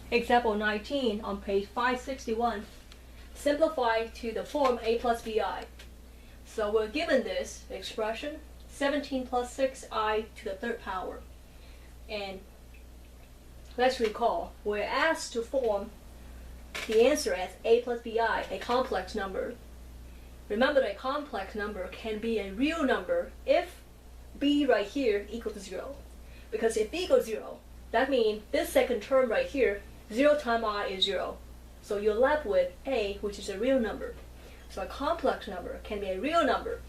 Example 19 on page 561. Simplify to the form a plus bi. So we're given this expression, 17 plus 6i to the third power. And let's recall, we're asked to form the answer as a plus bi, a complex number. Remember that a complex number can be a real number if b right here equals to 0. Because if b equals 0, that means this second term right here, 0 times I is 0. So you're left with a, which is a real number. So a complex number can be a real number.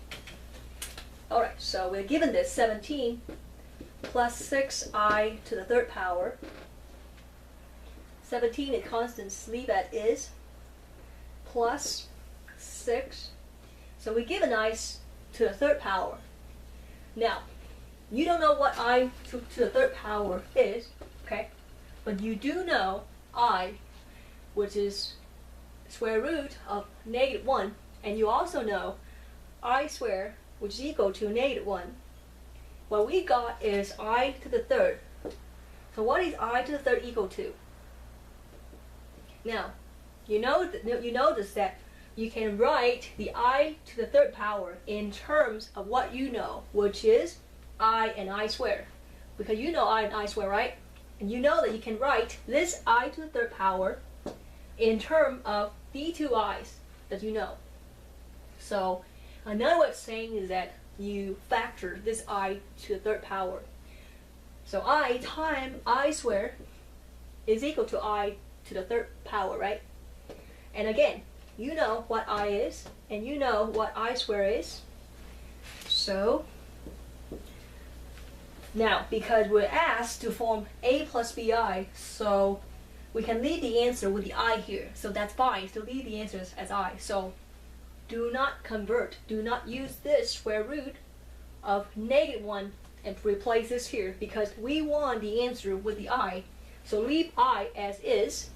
Alright, so we're given this 17 plus 6i to the third power. 17 is constant, leave at is, plus 6. So we give an I to the third power. Now, you don't know what I to the third power is, okay? But you do know I, which is square root of -1, and you also know I squared, which is equal to -1. What we got is I to the third. So what is I to the third equal to? Now, you notice that you can write the I to the third power in terms of what you know, which is I and I squared. Because you know I and I squared, right? And you know that you can write this I to the third power in terms of the two i's that you know. So another way of saying is that you factor this I to the third power. So I times I squared is equal to I to the third power, right? And again, you know what I is, and you know what I squared is. So now, because we're asked to form a plus bi, so we can leave the answer with the I here. So that's fine, so leave the answers as I. So do not convert, do not use this square root of -1 and replace this here, because we want the answer with the I. So leave I as is.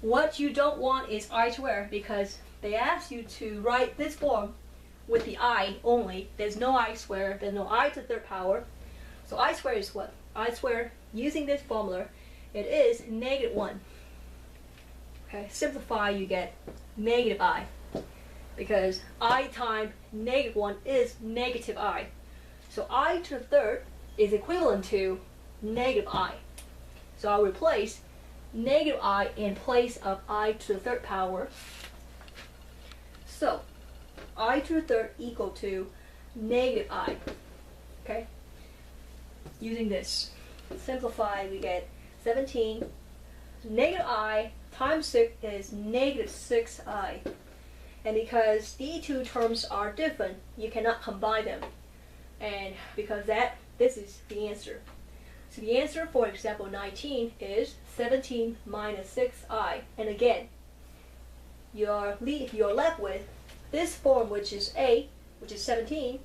What you don't want is I squared, because they ask you to write this form with the I only. There's no I squared, there's no I to the third power. So I squared is what? I squared, using this formula, it is -1. Okay, simplify, you get -I. Because I times -1 is -I. So I to the third is equivalent to -I. So I'll replace -I in place of I to the third power. So I to the third equal to -I. Okay? Using this, simplify, we get 17. -I times 6 is -6i. And because these two terms are different, you cannot combine them. And because this is the answer. So the answer for example 19 is 17 minus 6i. And again, you're left with this form, which is a, which is 17,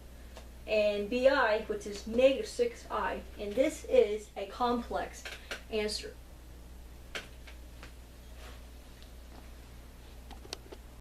and bi, which is -6i. And this is a complex answer.